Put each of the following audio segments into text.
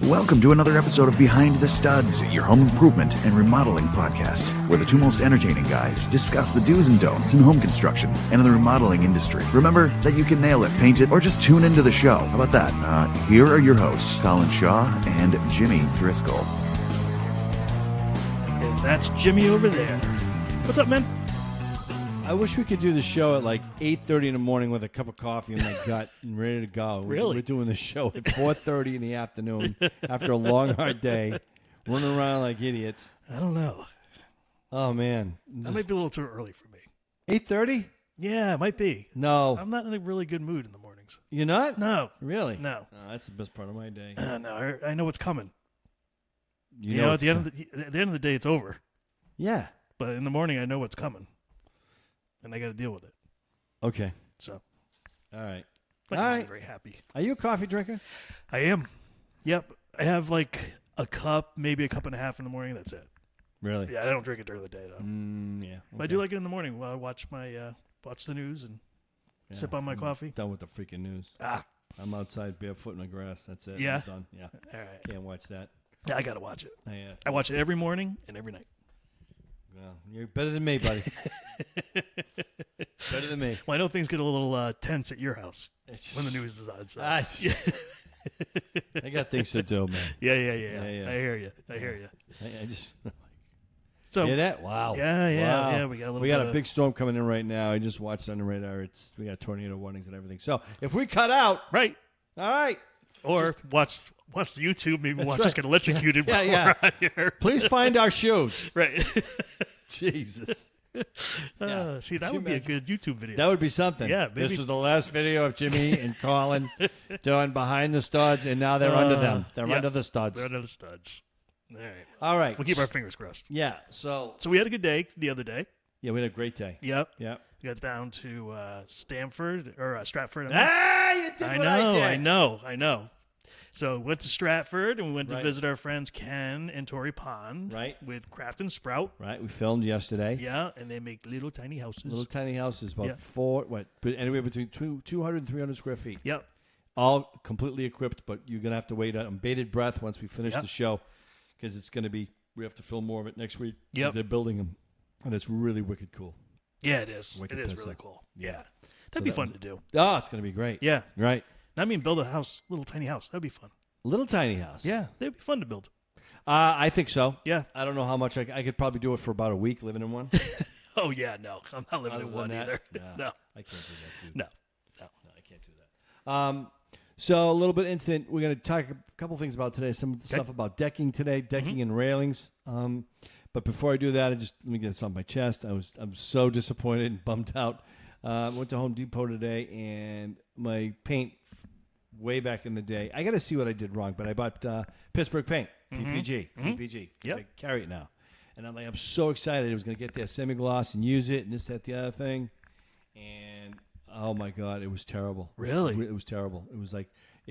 Welcome to another episode of Behind the Studs, your home improvement and remodeling podcast, where the two most entertaining guys discuss the do's and don'ts in home construction and in the remodeling industry. Remember that you can nail it, paint it, or just tune into the show. How about that? Here are your hosts, Colin Shaw and Jimmy Driscoll. And that's Jimmy over there. What's up, man? I wish we could do the show at like 8:30 in the morning with a cup of coffee in my gut and ready to go. Really? We're doing the show at 4:30 in the afternoon after a long, hard day, running around like idiots. I don't know. Oh, man. That might be a little too early for me. 8:30? Yeah, it might be. No. I'm not in a really good mood in the mornings. You're not? No. Really? No. Oh, that's the best part of my day. No, I know what's coming. You know at the end of the day, it's over. Yeah. But in the morning, I know what's coming. And I got to deal with it. Okay. So. All right. I'm very happy. Are you a coffee drinker? I am. Yep. I have like a cup, maybe a cup and a half in the morning. That's it. Really? Yeah, I don't drink it during the day, though. Yeah. Okay. But I do like it in the morning while I watch watch the news and sip on my coffee. Done with the freaking news. I'm outside barefoot in the grass. That's it. Yeah? I'm done. Yeah. All right. Can't watch that. Yeah, I got to watch it. Yeah. I watch it every morning and every night. Well, you're better than me, buddy. Better than me. Well, I know things get a little tense at your house when the news is on. So. I got things to do, man. Yeah. I hear you. I just so hear that? Wow. Yeah. Wow. We got a big storm coming in right now. I just watched on the radar. We got tornado warnings and everything. So if we cut out, right? All right. Or watch the YouTube. Maybe watch right. us get electrocuted. Yeah. Here. Please find our shoes. Right. Jesus. Yeah. See, that would be a good YouTube video. That would be something. Yeah, maybe. This was the last video of Jimmy and Colin doing behind the studs, and now they're under them. They're under the studs. They're under the studs. All right. We'll keep our fingers crossed. Yeah. So we had a good day the other day. Yeah, we had a great day. Yep. We got down to Stratford. You did I know. So went to Stratford and we went to visit our friends Ken and Torrey Pond. Right. With Craft and Sprout. Right. We filmed yesterday. Yeah, and they make little tiny houses. Little tiny houses, about anywhere between 200 and 300 square feet. Yep. All completely equipped, but you're going to have to wait on bated breath once we finish the show because it's going to be, we have to film more of it next week because they're building them, and it's really wicked cool. Yeah, it is. Wicked it is pissing. really cool. Yeah. That'd be fun to do. Oh, it's going to be great. Yeah. Right. I mean, build a house, little tiny house. That'd be fun. Little tiny house. Yeah, they'd be fun to build. I think so. Yeah. I don't know how much I could probably do it for about a week living in one. Oh, yeah, no. I'm not living in one either. No. I can't do that, too. No, I can't do that. So a little bit incident. We're going to talk a couple things about today. Some stuff about decking today, decking and railings. But before I do that, let me get this off my chest. I'm so disappointed and bummed out. Went to Home Depot today, and my paint way back in the day. I got to see what I did wrong, but I bought Pittsburgh Paint, PPG. Yep. I carry it now. And I'm so excited. I was going to get that semi-gloss and use it and this, that, the other thing. And, oh, my God, it was terrible. Really? It was terrible. It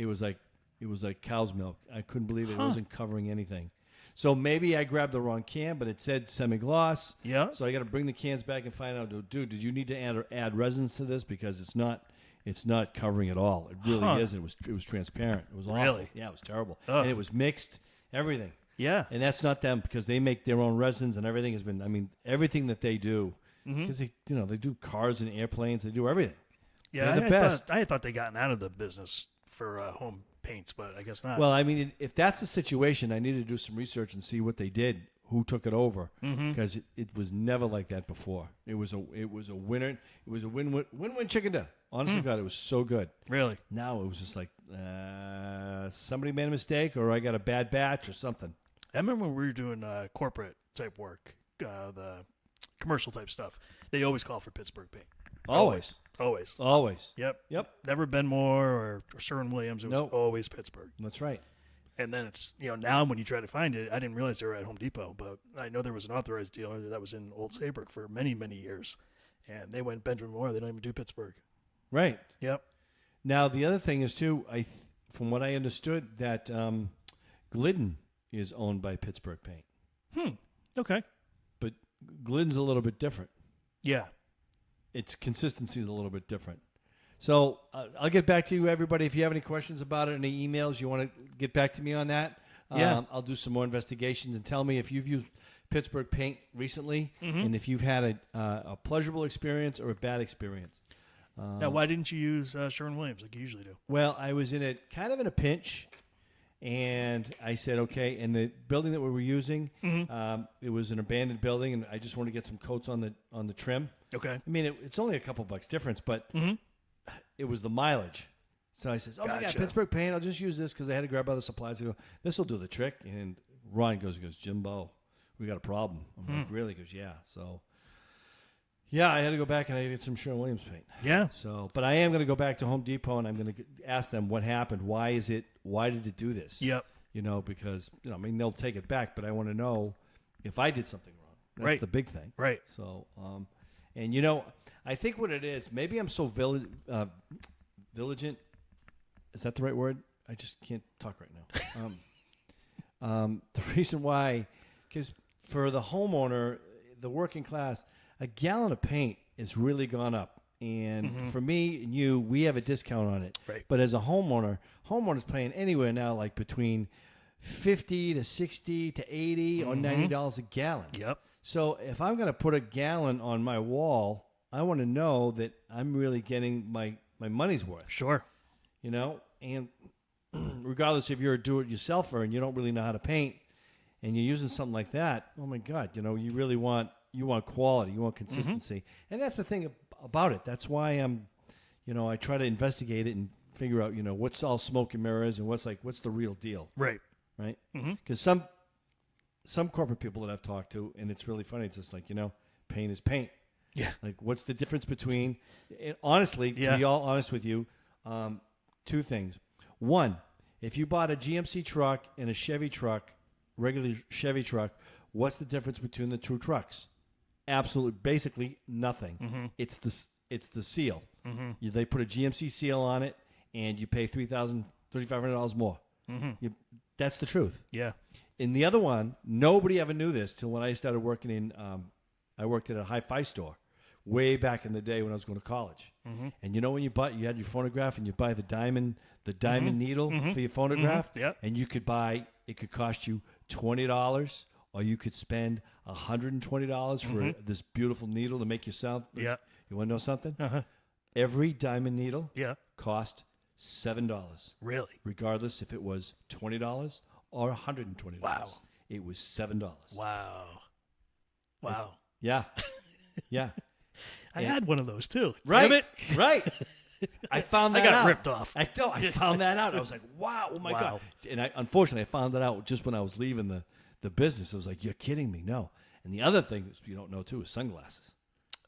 was like cow's milk. I couldn't believe it. It wasn't covering anything. So maybe I grabbed the wrong can, but it said semi-gloss. Yeah. So I got to bring the cans back and find out, dude, did you need to add resins to this? Because it's not covering at all. It really isn't. It was transparent. It was awful. Really? Yeah, it was terrible. Ugh. And it was mixed, everything. Yeah. And that's not them because they make their own resins and everything has been, everything that they do, because they do cars and airplanes. They do everything. Yeah, They're the best. I thought they gotten out of the business for home paints, but I guess not. Well, if that's the situation, I need to do some research and see what they did, who took it over, because it was never like that before. It was a winner. It was a win-win chicken dinner. Honestly, God, it was so good. Really? Now it was just like somebody made a mistake, or I got a bad batch, or something. I remember when we were doing corporate type work, the commercial type stuff. They always call for Pittsburgh Paint. Always. Yep. Never Benmore or Sherwin Williams. It was always Pittsburgh. That's right. And then it's, now when you try to find it, I didn't realize they were at Home Depot, but I know there was an authorized dealer that was in Old Saybrook for many, many years. And they went Benjamin Moore. They don't even do Pittsburgh. Right. Yep. Now, the other thing is, too, from what I understood, that Glidden is owned by Pittsburgh Paint. Okay. But Glidden's a little bit different. Yeah. Its consistency is a little bit different. So I'll get back to you, everybody. If you have any questions about it, any emails, you want to get back to me on that. Yeah. I'll do some more investigations and tell me if you've used Pittsburgh Paint recently and if you've had a pleasurable experience or a bad experience. Now, why didn't you use Sherwin Williams like you usually do? Well, I was in kind of in a pinch, and I said, okay. And the building that we were using, it was an abandoned building, and I just wanted to get some coats on the trim. Okay. I mean, it's only a couple bucks difference, but it was the mileage. So I said, oh, my God, Pittsburgh Paint, I'll just use this because I had to grab other supplies. I go, this will do the trick. And Ron goes, Jimbo, we got a problem. I'm like, really? He goes, yeah. So, yeah, I had to go back and I get some Sherwin Williams paint. Yeah. So, but I am going to go back to Home Depot and I'm going to ask them what happened. Why did it do this? Yep. Because, I mean, they'll take it back, but I want to know if I did something wrong. That's the big thing. Right. So, and, I think what it is, maybe I'm so vigilant. Is that the right word? I just can't talk right now. The reason why, because for the homeowner, the working class, a gallon of paint has really gone up. And for me and you, we have a discount on it. Right. But as a homeowner's paying anywhere now like between $50 to $60 to $80 or $90 a gallon. Yep. So if I'm going to put a gallon on my wall, I want to know that I'm really getting my money's worth. Sure. And regardless if you're a do-it-yourselfer and you don't really know how to paint and you're using something like that, oh my God, you really want quality, you want consistency. And that's the thing about it. That's why I try to investigate it and figure out, what's all smoke and mirrors and what's the real deal. Right. Right? Because some corporate people that I've talked to, and it's really funny, it's just like, paint is paint. Yeah. Like, what's the difference between, and honestly, to be all honest with you, two things. One, if you bought a GMC truck and a Chevy truck, regular Chevy truck, what's the difference between the two trucks? Absolutely, basically nothing. It's the seal. They put a GMC seal on it, and you pay $3,500 more. That's the truth. Yeah. In the other one, nobody ever knew this till when I started working in. I worked at a hi-fi store way back in the day when I was going to college. And when you had your phonograph and you buy the diamond needle for your phonograph, and you could buy, it could cost you $20, or you could spend $120 for this beautiful needle to make you sound. Yeah. You want to know something? Every diamond needle cost $7. Really? Regardless if it was $20 or $120. Wow. It was $7. Wow. Yeah. Yeah. I had one of those too. Right. Damn it. Right. I found that out. I got ripped off. I found that out. I was like, wow, oh my God. And unfortunately, I found that out just when I was leaving the business. I was like, you're kidding me. No. And the other thing you don't know too is sunglasses.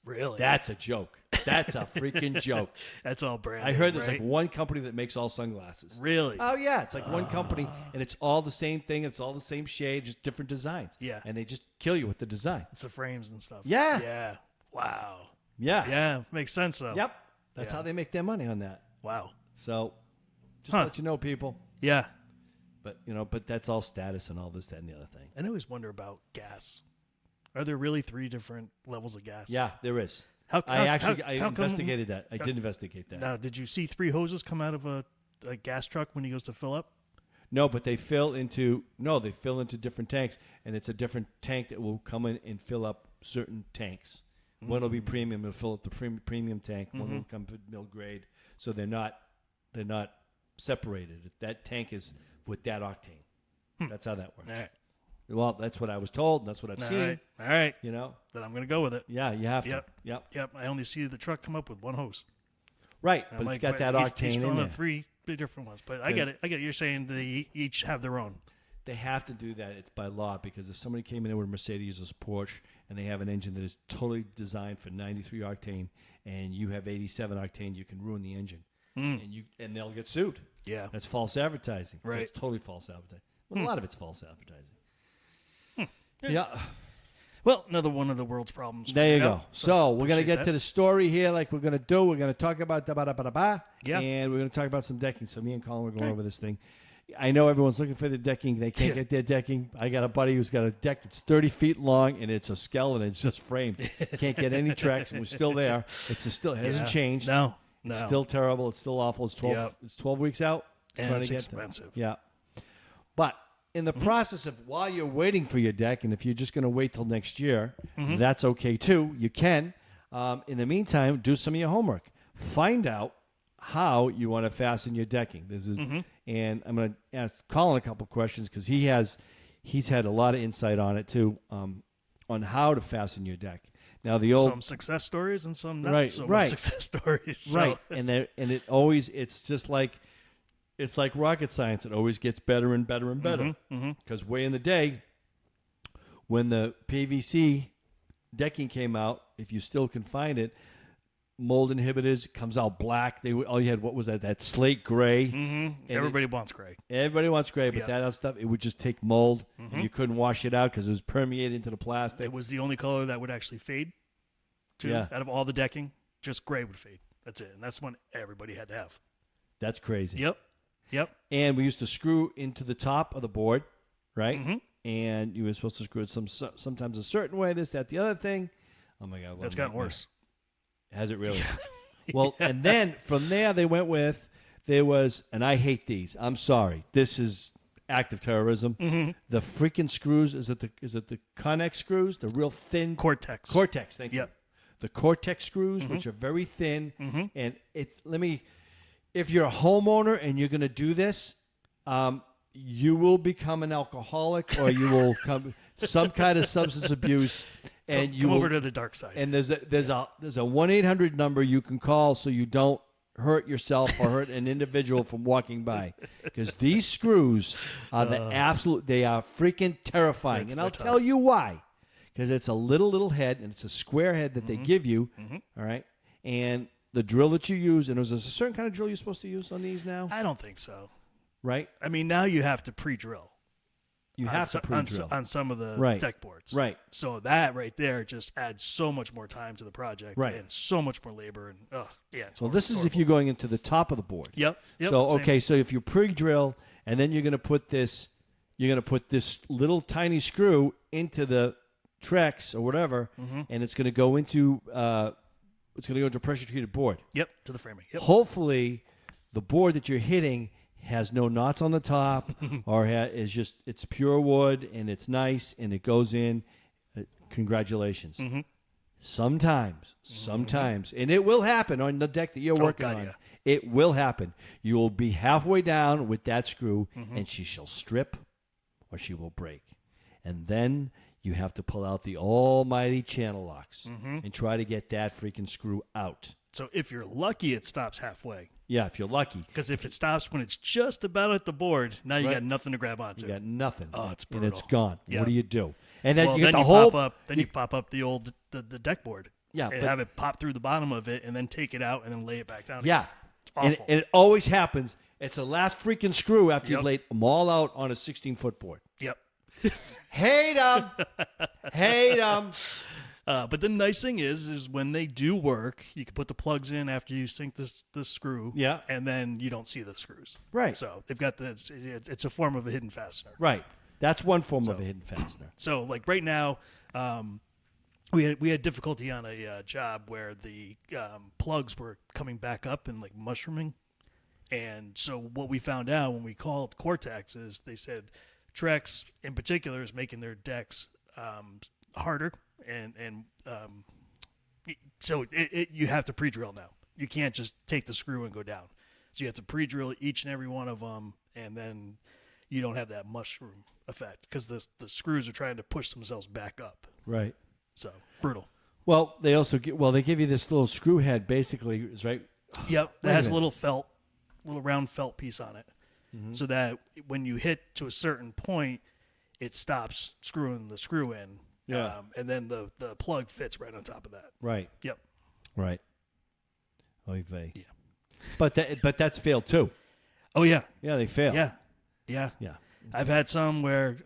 Really? That's a joke. That's a freaking joke. That's all brand. I heard there's like one company that makes all sunglasses. Really? Oh, yeah. It's like one company, and it's all the same thing. It's all the same shade, just different designs. Yeah. And they just kill you with the design. It's the frames and stuff. Yeah. Yeah. Wow. Yeah. Yeah. Makes sense, though. Yep. That's how they make their money on that. Wow. So just let you know, people. Yeah. But, but that's all status and all this, that, and the other thing. And I always wonder about gas. Are there really 3 different levels of gas? Yeah, there is. I investigated that. I did investigate that. Now, did you see 3 hoses come out of a gas truck when he goes to fill up? No, but they fill into different tanks, and it's a different tank that will come in and fill up certain tanks. One will be premium; it'll fill up the premium tank. One will come middle grade, so they're not separated. That tank is with that octane. That's how that works. All right. Well, that's what I was told, and that's what I've seen. All right. Then I'm going to go with it. Yeah, you have Yep. to. Yep. I only see the truck come up with 1 hose. Right, but it's got that octane he's in there. 3 different ones, but I get it. You're saying they each have their own. They have to do that. It's by law, because if somebody came in with a Mercedes or Porsche and they have an engine that is totally designed for 93 octane and you have 87 octane, you can ruin the engine. And they'll get sued. Yeah. That's false advertising. Right. It's totally false advertising. Well, a lot of it's false advertising. Yeah. Well, another one of the world's problems. There you go. So we're going to get that. to the story here like we're going to do. We're going to talk about Yeah. and we're going to talk about some decking. So me and Colin were going over this thing. I know everyone's looking for the decking. They can't get their decking. I got a buddy who's got a deck that's 30 feet long, and it's a skeleton. It's just framed. Can't get any Trex, and we're still there. It hasn't changed. No. It's still terrible. It's still awful. It's 12. Yep. It's 12 weeks out. And trying it's to get expensive. Yeah. But in the process of while you're waiting for your deck, and if you're just going to wait till next year, that's okay too. You can. In the meantime, do some of your homework. Find out how you want to fasten your decking. This is, and I'm going to ask Colin a couple questions because he's had a lot of insight on it too, on how to fasten your deck. Now some success stories and some not so much success stories. So. Right, it's just like. It's like rocket science. It always gets better and better and better. Because way in the day, when the PVC decking came out, if you still can find it, mold inhibitors comes out black. All you had, what was that? That slate gray. Everybody wants gray. Everybody wants gray, but that other stuff, it would just take mold. And you couldn't wash it out because it was permeated into the plastic. It was the only color that would actually fade. Out of all the decking, just gray would fade. That's it. And that's one everybody had to have. That's crazy. Yep. And we used to screw into the top of the board, right? And you were supposed to screw it sometimes a certain way, this, that, the other thing. Oh, my God. That's gotten worse. Has it really? Yeah. Well, and then from there they went with, there was, and I hate these. I'm sorry. This is act of terrorism. The freaking screws, is it the Connex screws? The real thin? Cortex, thank you. The Cortex screws, which are very thin. And if you're a homeowner and you're going to do this, you will become an alcoholic or you will come some kind of substance abuse, and you come will, over to the dark side. And there's a 1-800 number you can call so you don't hurt yourself or hurt an individual from walking by, because these screws are they are freaking terrifying, and I'll tell you why. Because it's a little head, and it's a square head that they give you, all right, and the drill that you use, and there's a certain kind of drill you're supposed to use on these now? I don't think so. Right? I mean, now you have to pre-drill. You have to pre-drill. On some of the deck boards. Right. So that right there just adds so much more time to the project. Right. And so much more labor. And, it's well, this is if you're going into the top of the board. Yep. So, so if you pre-drill, and then you're going to put this little tiny screw into the Trex or whatever, and it's going to go into... it's going to go into a pressure-treated board. Yep, to the framing. Yep. Hopefully, the board that you're hitting has no knots on the top, or it's pure wood and it's nice and it goes in. Congratulations. Sometimes, and it will happen on the deck that you're working on. Yeah. It will happen. You will be halfway down with that screw, and she shall strip or she will break, and then you have to pull out the almighty channel locks and try to get that freaking screw out. So if you're lucky, it stops halfway. Yeah, if you're lucky. Because if it stops when it's just about at the board, now you got nothing to grab onto. You got nothing. Oh, it's brutal. And it's gone. Yeah. What do you do? And then you get you pop up the old the deck board. Yeah, and have it pop through the bottom of it, and then take it out and then lay it back down. Yeah, and it always happens. It's the last freaking screw after you've laid them all out on a 16-foot board. Yep. Hate them. But the nice thing is when they do work, you can put the plugs in after you sink this screw. Yeah. And then you don't see the screws. Right. So they've got it's a form of a hidden fastener. Right. That's one form of a hidden fastener. So like right now, we had difficulty on a job where the plugs were coming back up and like mushrooming. And so what we found out when we called Cortex is they said Trex in particular is making their decks harder, and so you have to pre-drill now. You can't just take the screw and go down. So you have to pre-drill each and every one of them, and then you don't have that mushroom effect because the screws are trying to push themselves back up. Right. So brutal. Well, they give you this little screw head, basically, is right. Yep, that has a little round felt piece on it. So that when you hit to a certain point, it stops screwing the screw in. Yeah. And then the plug fits right on top of that. Right. Yep. Right. Oy vey. Yeah. But that's failed too. Oh yeah. Yeah, they fail. Yeah. I've had some where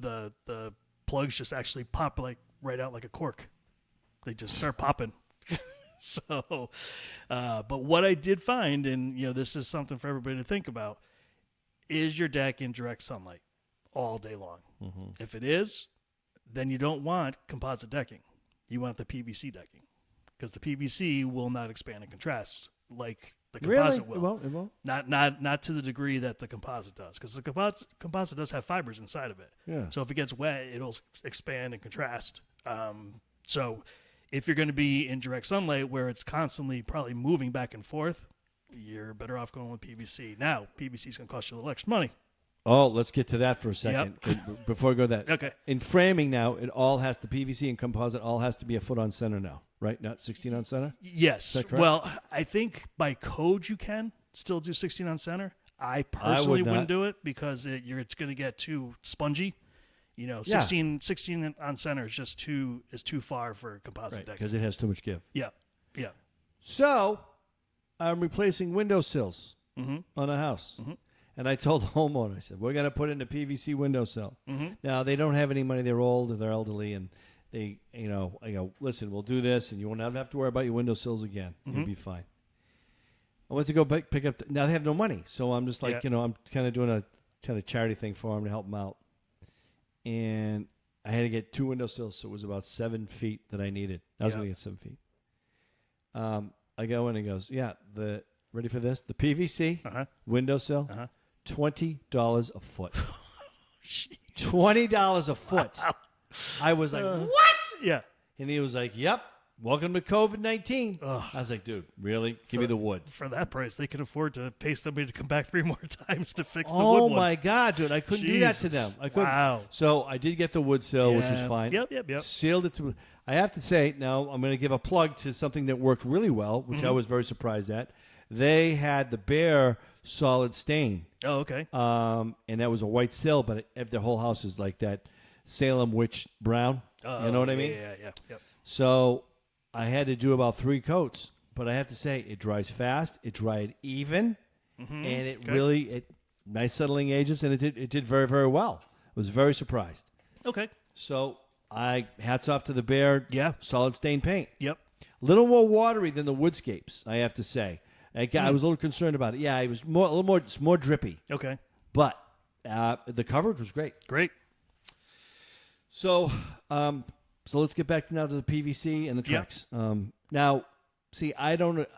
the plugs just actually pop right out like a cork. They just start popping. So, but what I did find, and this is something for everybody to think about, is your deck in direct sunlight all day long? If it is, then you don't want composite decking. You want the PVC decking, because the PVC will not expand and contrast like The composite really? will. It won't? Not to the degree that the composite does, because the composite does have fibers inside of it. Yeah. So if it gets wet, it'll expand and contrast. So if you're going to be in direct sunlight where it's constantly probably moving back and forth, you're better off going with PVC. Now, PVC is going to cost you a little extra money. Oh, let's get to that for a second before we go to that. Okay. In framing now, it all has the PVC and composite all has to be a foot on center now, right? Not 16 on center? Yes. Is that correct? Well, I think by code you can still do 16 on center. I personally wouldn't do it because it's going to get too spongy. 16 on center is just too far for composite decking. Because it has too much give. Yeah. So, I'm replacing windowsills Mm-hmm. on a house. Mm-hmm. And I told the homeowner, I said, we're going to put in a PVC windowsill. Mm-hmm. Now, they don't have any money. They're old or they're elderly. And they, I go, listen, we'll do this. And you won't have to worry about your windowsills again. Mm-hmm. You'll be fine. I went to go pick up. Now, they have no money. So I'm just like, I'm kind of doing a kind of charity thing for them to help them out. And I had to get 2 windowsills. So it was about 7 feet that I needed. I was going to get 7 feet. I go in and he goes, ready for this? The PVC windowsill, $20 a foot. $20 a foot. I was like, what? Yeah. And he was like, yep. Welcome to COVID-19. I was like, dude, really? Give me the wood. For that price, they could afford to pay somebody to come back 3 more times to fix the wood Oh, one. my God, dude. I couldn't do that to them. I couldn't. Wow. So I did get the wood sill, which was fine. Yep. Sealed it. I have to say, now I'm going to give a plug to something that worked really well, which I was very surprised at. They had the bare solid stain. Oh, okay. And that was a white sill, but their whole house is like that Salem witch brown. You know what I mean? Yeah. Yep. So I had to do about 3 coats, but I have to say it dries fast. It dried even, and it really nice settling agents, and it did very, very well. I was very surprised. Okay. So hats off to the Bear. Yeah. Solid stain paint. Yep. A little more watery than the woodscapes, I have to say. I was a little concerned about it. Yeah, it was a little more drippy. Okay. But the coverage was great. Great. So let's get back now to the PVC and the Trex. Now, see, I don't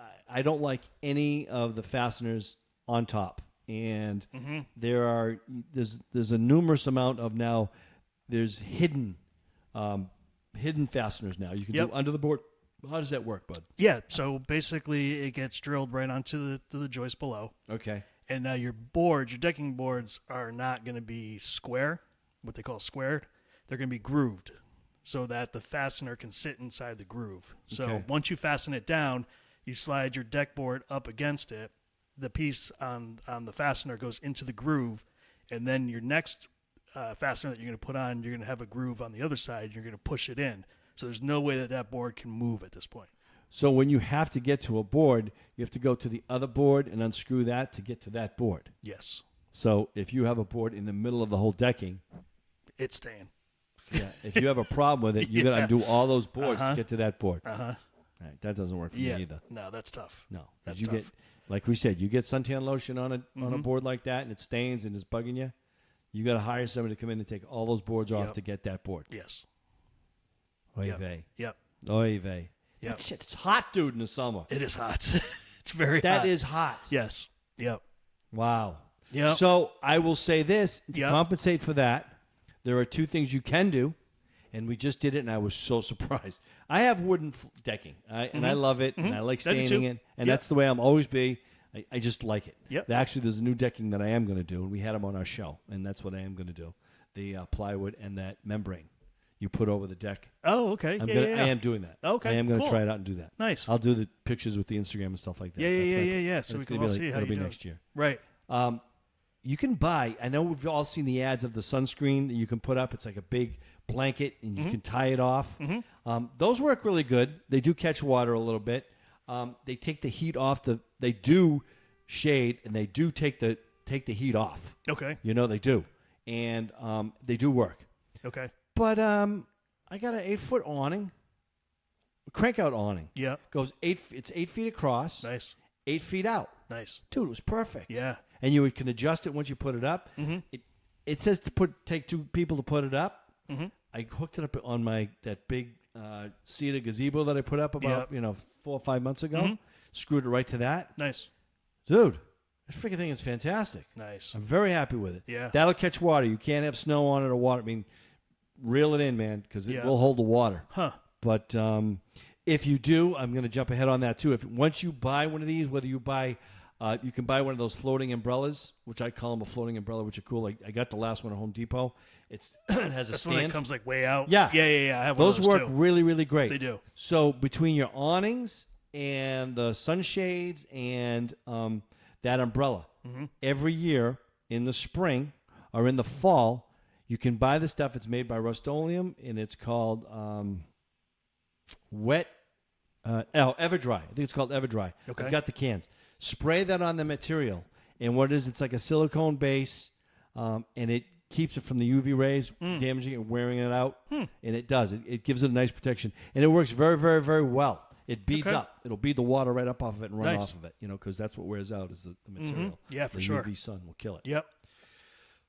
like any of the fasteners on top, and there's a numerous amount of now. There's hidden fasteners now. You can do under the board. How does that work, bud? Yeah. So basically, it gets drilled right onto the joist below. Okay. And now your decking boards are not going to be square, what they call squared. They're going to be grooved, so that the fastener can sit inside the groove. So once you fasten it down, you slide your deck board up against it. The piece on the fastener goes into the groove, and then your next fastener that you're going to put on, you're going to have a groove on the other side. You're going to push it in. So there's no way that board can move at this point. So when you have to get to a board, you have to go to the other board and unscrew that to get to that board. Yes. So if you have a board in the middle of the whole decking, it's staying. Yeah. If you have a problem with it, you got to undo all those boards to get to that board. Right, that doesn't work for me either. No, that's tough. No, that's you tough. get, like we said, you get suntan lotion on a board like that, and it stains and it's bugging you. You got to hire somebody to come in and take all those boards off to get that board. Yes. Oy vey. Yep. Oy vey. Yep. That shit, it's hot, dude, in the summer. It is hot. It's very hot. That is hot. Yes. Yep. Wow. Yeah. So I will say this, to compensate for that, there are 2 things you can do, and we just did it, and I was so surprised. I have wooden decking, and I love it, and I like staining it, and that's the way I'm always be. I just like it. Yep. Actually, there's a new decking that I am going to do, and we had them on our show, and that's what I am going to do, the plywood and that membrane you put over the deck. Oh, okay. I am doing that. Okay, I am going to cool. try it out and do that. Nice. I'll do the pictures with the Instagram and stuff like that. Yeah. So we it's can gonna all be see how it'll you be do next year. Right. You can buy, I know we've all seen the ads of the sunscreen that you can put up. It's like a big blanket, and you can tie it off. Those work really good. They do catch water a little bit. They take the heat off. They do shade, and they do take the heat off. Okay. They do. And they do work. Okay. But I got an 8-foot awning, a crank-out awning. Yeah. It's 8 feet across. Nice. 8 feet out. Nice. Dude, it was perfect. Yeah. And you can adjust it once you put it up. It says to take 2 people to put it up. I hooked it up on that big cedar gazebo that I put up about 4 or 5 months ago. Screwed it right to that. Nice. Dude, this freaking thing is fantastic. Nice. I'm very happy with it. Yeah. That'll catch water. You can't have snow on it or water. I mean, reel it in, man, because it will hold the water. Huh. But if you do, I'm going to jump ahead on that too. Once you buy one of these, whether you buy, you can buy one of those floating umbrellas, which I call them a floating umbrella, which are cool. Like I got the last one at Home Depot. It has a That's stand. when it comes like way out. Yeah. I have one Those of those work too. really, really great. They do. So between your awnings and the sunshades and that umbrella, every year in the spring or in the fall, you can buy the stuff. It's made by Rust-Oleum, and it's called Everdry. I think it's called Everdry. Okay. I've got the cans. Spray that on the material, and what it is, it's like a silicone base, and it keeps it from the UV rays damaging it and wearing it out, and it does. It gives it a nice protection, and it works very, very, very well. It beads up. It'll bead the water right up off of it and run off of it, because that's what wears out is the material. Yeah, for the sure. UV sun will kill it. Yep.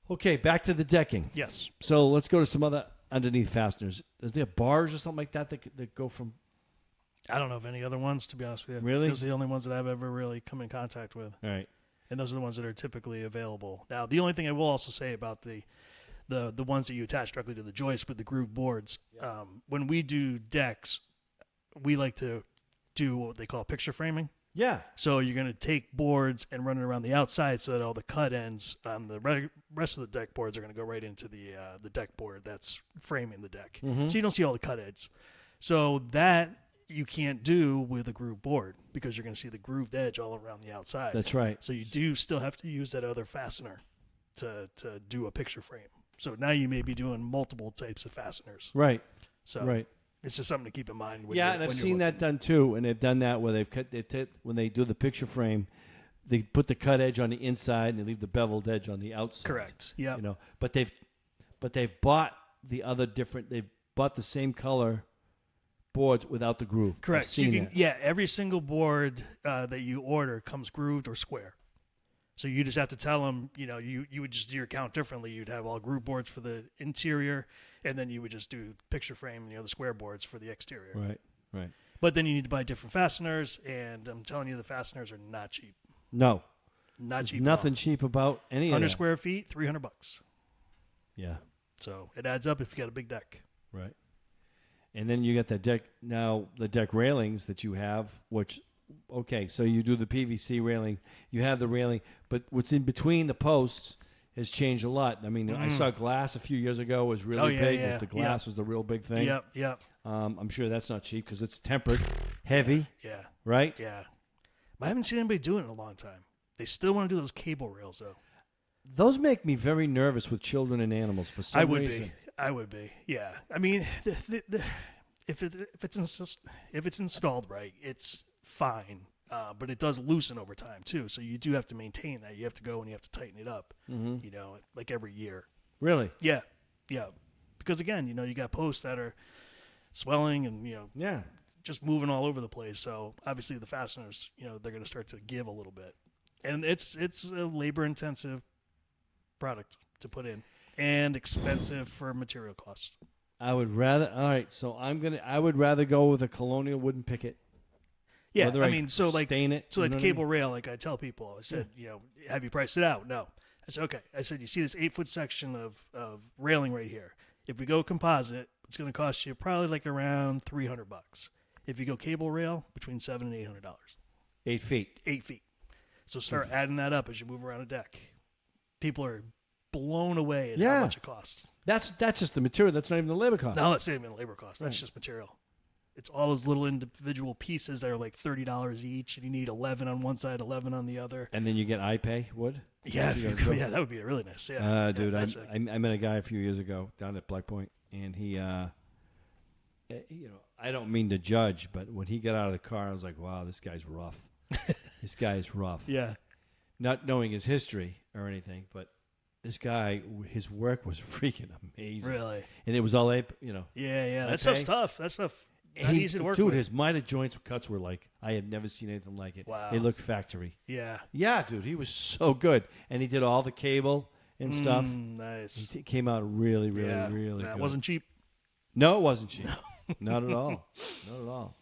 Okay, back to the decking. Yes. So let's go to some other underneath fasteners. Is there bars or something like that that go from? I don't know of any other ones, to be honest with you. Really? Those are the only ones that I've ever really come in contact with. All right. And those are the ones that are typically available. Now, the only thing I will also say about the ones that you attach directly to the joist with the groove boards, when we do decks, we like to do what they call picture framing. Yeah. So you're going to take boards and run it around the outside so that all the cut ends on the rest of the deck boards are going to go right into the deck board that's framing the deck. So you don't see all the cut edges. So that you can't do with a groove board because you're going to see the grooved edge all around the outside. That's right. So you do still have to use that other fastener to do a picture frame. So now you may be doing multiple types of fasteners. Right. So right. It's just something to keep in mind. And I've seen that done too. And they've done that where when they do the picture frame, they put the cut edge on the inside and they leave the beveled edge on the outside. Correct. Yeah. But they've bought they've bought the same color boards without the groove. Correct. I've seen that. Yeah, every single board that you order comes grooved or square. So you just have to tell them, you would just do your count differently. You'd have all groove boards for the interior, and then you would just do picture frame, the square boards for the exterior. Right. But then you need to buy different fasteners, and I'm telling you, the fasteners are not cheap. No. Not cheap. Nothing cheap about any of 100 that. square feet, $300. Yeah. So it adds up if you got a big deck. Right. And then you got the deck. Now the deck railings that you have, which, okay, so you do the PVC railing, you have the railing, but what's in between the posts has changed a lot. I mean, I saw glass a few years ago was really big. Yeah. The glass was the real big thing. Yep. I'm sure that's not cheap because it's tempered, heavy. Yeah. Right. Yeah. But I haven't seen anybody do it in a long time. They still want to do those cable rails though. Those make me very nervous with children and animals for some reason. I would be. Yeah. I mean, if it's installed right, it's fine. But it does loosen over time too. So you do have to maintain that. You have to go and you have to tighten it up. Like every year. Really? Yeah. Because again, you got posts that are swelling and just moving all over the place. So obviously the fasteners, they're going to start to give a little bit, and it's a labor intensive product to put in and expensive for material costs. I would rather. All right, so I would rather go with a colonial wooden picket. Yeah, Whether I mean, so like stain it. So like the cable rail, like I tell people, I said, have you priced it out? No. I said, okay. I said, you see this 8-foot section of railing right here. If we go composite, it's going to cost you probably like around $300. If you go cable rail, between $700 and $800. 8 feet. 8 feet. So start adding that up as you move around a deck. People are blown away at how much it costs. That's just the material. That's not even the labor cost. No, that's not even labor cost. That's just material. It's all those little individual pieces that are like $30 each, and you need 11 on one side, 11 on the other. And then you get iPay wood. Yeah, that would be really nice. Yeah, dude, I met a guy a few years ago down at Black Point, and he, I don't mean to judge, but when he got out of the car, I was like, wow, this guy's rough. This guy is rough. Yeah. Not knowing his history or anything, but this guy, his work was freaking amazing. Really? And it was all, Yeah. That stuff's tough. That stuff. Not easy to work dude, with. his miter joints cuts were like, I had never seen anything like it. Wow. It looked factory. Yeah. Yeah, dude, he was so good. And he did all the cable and stuff. Nice. He came out really, really, really That good. wasn't cheap. No, it wasn't cheap. Not at all. Not at all.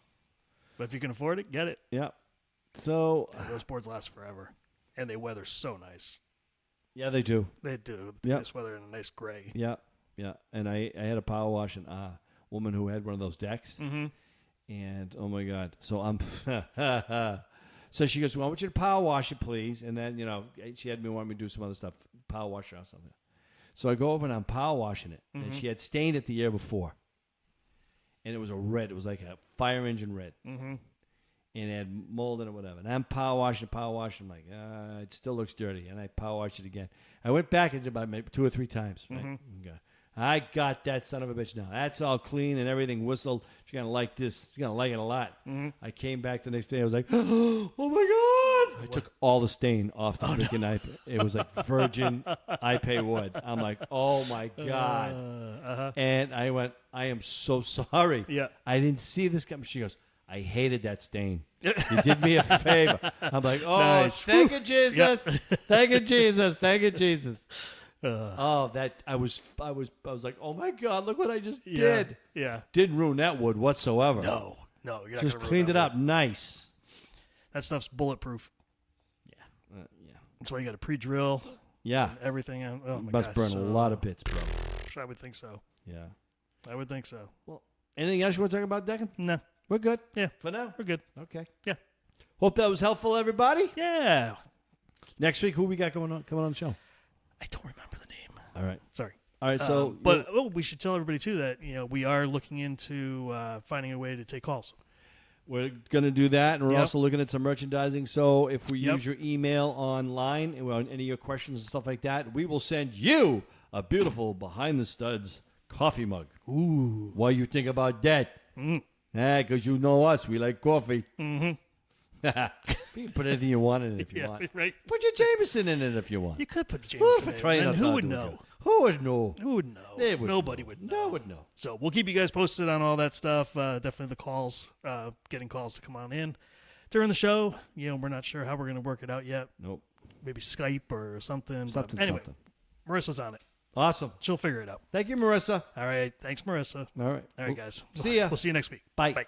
But if you can afford it, get it. Yeah. So Those boards last forever. and they weather so nice. Yeah, they do. They do. They Yep. just weather in a nice gray. Yeah, yeah. And I had a power wash and woman who had one of those decks. Mm-hmm. And, oh, my God. So I'm so she goes, well, I want you to power wash it, please. And then, she had me want me to do some other stuff, power wash or something. So I go over and I'm power washing it. Mm-hmm. And she had stained it the year before. And it was a red. It was like a fire engine red. Mm-hmm. And it had mold in it, whatever. And I'm power washing. I'm like, it still looks dirty. And I power wash it again. I went back and did about maybe 2 or 3 times. Right? Mm-hmm. Okay. I got that son of a bitch now. That's all clean and everything whistled. She's going to like this. She's going to like it a lot. Mm-hmm. I came back the next day. I was like, oh, my God. I took all the stain off the freaking iPad. It was like virgin iPay wood. I'm like, oh, my God. And I went, I am so sorry. Yeah. I didn't see this coming. She goes, I hated that stain. You did me a favor. I'm like, oh, Nice. thank you, Jesus. Yep. Thank you, Jesus. Thank you, Jesus. I was like, oh my God, look what I just did. Yeah. Didn't ruin that wood whatsoever. No, you're not Just gonna ruin cleaned that it up wood. nice. That stuff's bulletproof. Yeah. That's why you got to pre-drill Yeah. and everything. Oh my Must gosh, burn a lot of bits, bro. I would think so. Yeah. I would think so. Well, anything else you want to talk about decking? No, We're good. yeah, For now. we're good. Okay. Yeah. Hope that was helpful, everybody. Yeah. Next week, who we got coming on the show? I don't remember the name. All right. Sorry. All right. So, but we should tell everybody too that we are looking into finding a way to take calls. we're going to do that, and we're Yep. also looking at some merchandising. So if we Yep. use your email online and on any of your questions and stuff like that, we will send you a beautiful Behind the Studs coffee mug. Ooh. What do you think about that? Because you know us. We like coffee. Mm-hmm. You can put anything you want in it if you Yeah, want. right. Put your Jameson in it if you want. You could put James Who in for it, crying and out who loud would do know? it? Who would know? Who would know? They would Nobody know. would know. No one would know. So we'll keep you guys posted on all that stuff. Definitely the calls, getting calls to come on in during the show. We're not sure how we're going to work it out yet. Nope. Maybe Skype or something. Something, But anyway, something. Marissa's on it. Awesome. She'll figure it out. Thank you, Marissa. All right. Thanks, Marissa. All right. All right, guys. See ya. We'll see you next week. Bye. Bye.